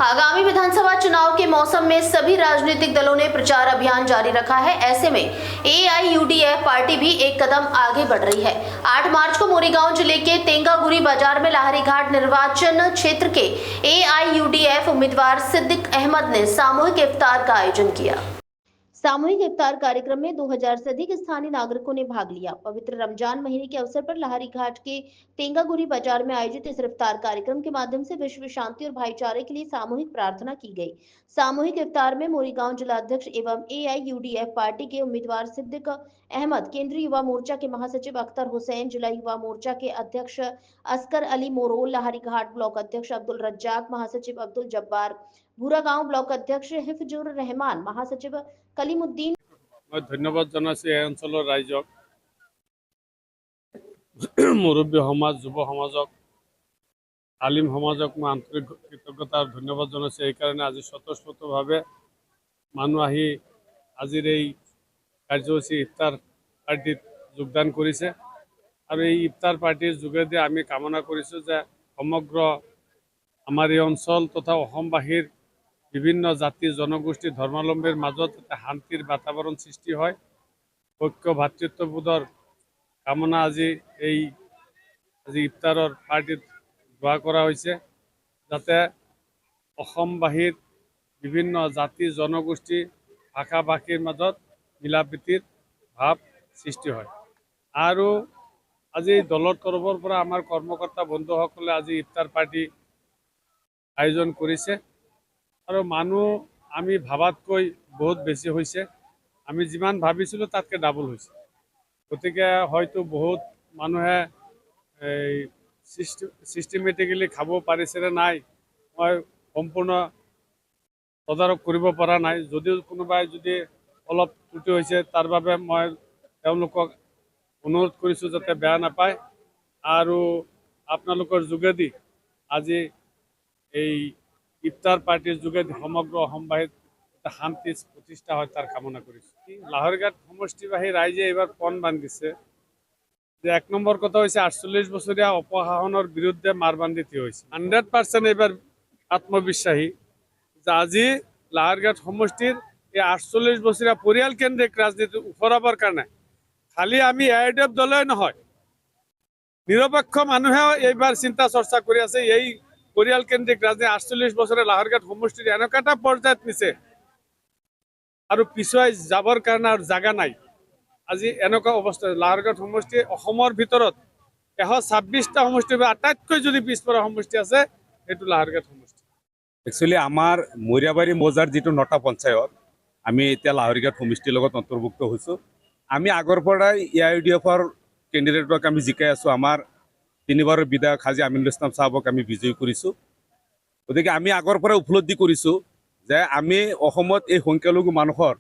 आगामी विधानसभा चुनाव के मौसम में सभी राजनीतिक दलों ने प्रचार अभियान जारी रखा है। ऐसे में एआईयूडीएफ पार्टी भी एक कदम आगे बढ़ रही है। 8 मार्च को मोरीगांव जिले के तेंगागुरी बाजार में लाहरी घाट निर्वाचन क्षेत्र के एआईयूडीएफ उम्मीदवार सिद्दीक अहमद ने सामूहिक इफ्तार का आयोजन किया। सामूहिक इफ्तार कार्यक्रम में 2000 से अधिक स्थानीय नागरिकों ने भाग लिया। पवित्र रमजान महीने के अवसर पर लाहरी घाट के तेंगागुरी बाजार में आयोजित इस इफ्तार कार्यक्रम के माध्यम से विश्व शांति और भाईचारे के लिए सामूहिक प्रार्थना की गई। सामूहिक इफ्तार में मोरीगांव जिला अध्यक्ष एवं एआईयूडीएफ पार्टी के उम्मीदवार सिद्दीक अहमद, केंद्रीय युवा मोर्चा के महासचिव अख्तर हुसैन, जिला युवा मोर्चा के अध्यक्ष असकर अली मोरोल, लाहरी घाट ब्लॉक अध्यक्ष अब्दुल रज्जाक, महासचिव अब्दुल जब्बार, भूरा गांव ब्लॉक अध्यक्ष हिफजुर रहमान, महासचिव कलीमुद्दीन। धन्यवाद জানাইছো এই অঞ্চলৰ ৰাইজক, মুৰব্বী সমাজ, যুৱ সমাজক, আলিম সমাজক মই আন্তৰিক কৃতজ্ঞতা আৰু ধন্যবাদ জানাইছো। এই কাৰণে আজি স্বতঃস্ফূৰ্তভাৱে মানুহ আহি আজিৰ এই কাৰ্যসূচী ইফতাৰ পাৰ্টিত যোগদান কৰিছে আৰু এই ইফতাৰ পাৰ্টিৰ যোগেদি আমি কামনা কৰিছো যে সমগ্ৰ আমাৰ এই অঞ্চল তথা অসমবাসীৰ বিভিন্ন জাতি জনগোষ্ঠী ধৰ্মাৱলম্বীৰ মাজত এটা শান্তিৰ বাতাবৰণ সৃষ্টি হয়। ঐক্য ভাতৃত্ববোধৰ কামনা আজি ইফতাৰৰ পাৰ্টিত দোৱা কৰা হৈছে, যাতে অসমবাসীৰ বিভিন্ন জাতি জনগোষ্ঠী ভাষা ভাষীৰ মাজত মিলাপ্ৰীতিৰ ভাৱ সৃষ্টি হয়। আৰু আজি দলৰ তৰফৰ পৰা আমাৰ কৰ্মকৰ্তা বন্ধুসকলে আজি ইফতাৰ পাৰ্টি আয়োজন কৰিছে আৰু মানুহ আমি ভাবাতকৈ বহুত বেছি হৈছে। আমি যিমান ভাবিছিলোঁ তাতকৈ ডাবল হৈছে। গতিকে হয়তো বহুত মানুহে চিষ্টেমেটিকেলি খাব পাৰিছেনে নাই মই সম্পূৰ্ণ তদাৰক কৰিব পৰা নাই। যদিও কোনোবাই যদি অলপ ত্ৰুটি হৈছে তাৰ বাবে মই তেওঁলোকক অনুৰোধ কৰিছোঁ যাতে বেয়া নাপায় আৰু আপোনালোকৰ যোগেদি আজি এই ইফতাৰ পাৰ্টিৰ যোগেদি সমগ্ৰ অসমবাসীত শান্তি প্ৰতিষ্ঠা হয় তাৰ কামনা কৰিছো। লাহৰীঘাট সমষ্টিবাসী ৰাইজে এইবাৰ পণ বান্ধিছে যে 1 নম্বৰ কথা হৈছে 48 বছৰীয়া অপশাসনৰ বিৰুদ্ধে মাৰবান্ধি থিয় হৈছে। 100% এইবাৰ আত্মবিশ্বাসী যে আজি লাহৰীঘাট সমষ্টিৰ এই 48 বছৰীয়া পৰিয়ালকেন্দ্ৰিক ৰাজনীতি উফৰাবৰ কাৰণে খালি আমি এআইডিএফ দলেই নহয়, নিৰপেক্ষ মানুহেও এইবাৰ চিন্তা চৰ্চা কৰি আছে। এই পৰিয়ালকেন্দ্ৰিক ৰাজনীতি 48 বছৰে লাহৰীঘাট সমষ্টিৰ এনেকুৱা এটা পৰ্যায়ত নিছে আৰু পিছুৱাই যাবৰ কাৰণে আৰু জাগা নাই। আজি এনেকুৱা অৱস্থা লাহৰীঘাট সমষ্টি অসমৰ ভিতৰত 126টা সমষ্টিৰ আটাইতকৈ যদি পিছপৰা সমষ্টি আছে সেইটো লাহৰীঘাট সমষ্টি। একচুৱেলি আমাৰ মৰিয়াবাৰী মৌজাৰ যিটো 9টা পঞ্চায়ত আমি এতিয়া লাহৰীঘাট সমষ্টিৰ লগত অন্তৰ্ভুক্ত হৈছোঁ। আমি আগৰ পৰাই এআইইউডিএফৰ কেণ্ডিডেটক আমি জিকাই আছোঁ। আমাৰ 3বাৰৰ বিধায়ক হাজী আমিনুল ইছলাম সাহেবক আমি বিজয়ী কৰিছোঁ। গতিকে আমি আগৰ পৰা উপলব্ধি কৰিছোঁ যে আমি অসমত এই সংখ্যালঘু মানুহৰ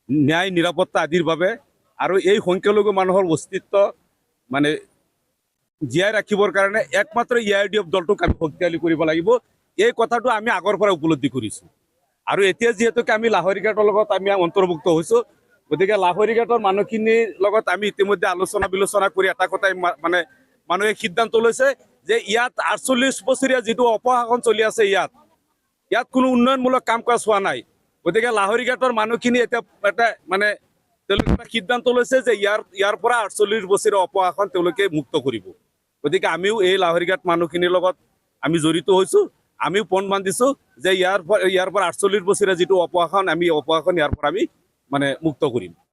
ন্যায় নিৰাপত্তা আদিৰ বাবে আৰু এই সংখ্যালঘু মানুহৰ অস্তিত্ব মানে জীয়াই ৰাখিবৰ কাৰণে একমাত্ৰ এআইইউডিএফ দলটোক আমি শক্তিশালী কৰিব লাগিব। এই কথাটো আমি আগৰ পৰা উপলব্ধি কৰিছোঁ আৰু এতিয়া যিহেতুকে আমি লাহৰীঘাটৰ লগত আমি অন্তৰ্ভুক্ত হৈছোঁ, গতিকে লাহৰীঘাটৰ মানুহখিনিৰ লগত আমি ইতিমধ্যে আলোচনা বিলোচনা কৰি এটা কথাই মানে মানুহে সিদ্ধান্ত লৈছে যে ইয়াত 48 বছৰীয়া যিটো অপশাসন চলি আছে ইয়াত কোনো উন্নয়নমূলক কাম কাজ হোৱা নাই। গতিকে লাহৰীঘাটৰ মানুহখিনি এতিয়া এটা মানে তেওঁলোকে সিদ্ধান্ত লৈছে যে ইয়াৰ পৰা 48 বছৰীয়া অপশাসন তেওঁলোকে মুক্ত কৰিব। গতিকে আমিও এই লাহৰীঘাট মানুহখিনিৰ লগত আমি জড়িত হৈছোঁ। আমিও পণ বান্ধিছোঁ যে ইয়াৰ পৰা 48 বছৰীয়া যিটো অপশাসন আমি অপশাসন ইয়াৰ পৰা আমি মানে মুক্ত কৰিম।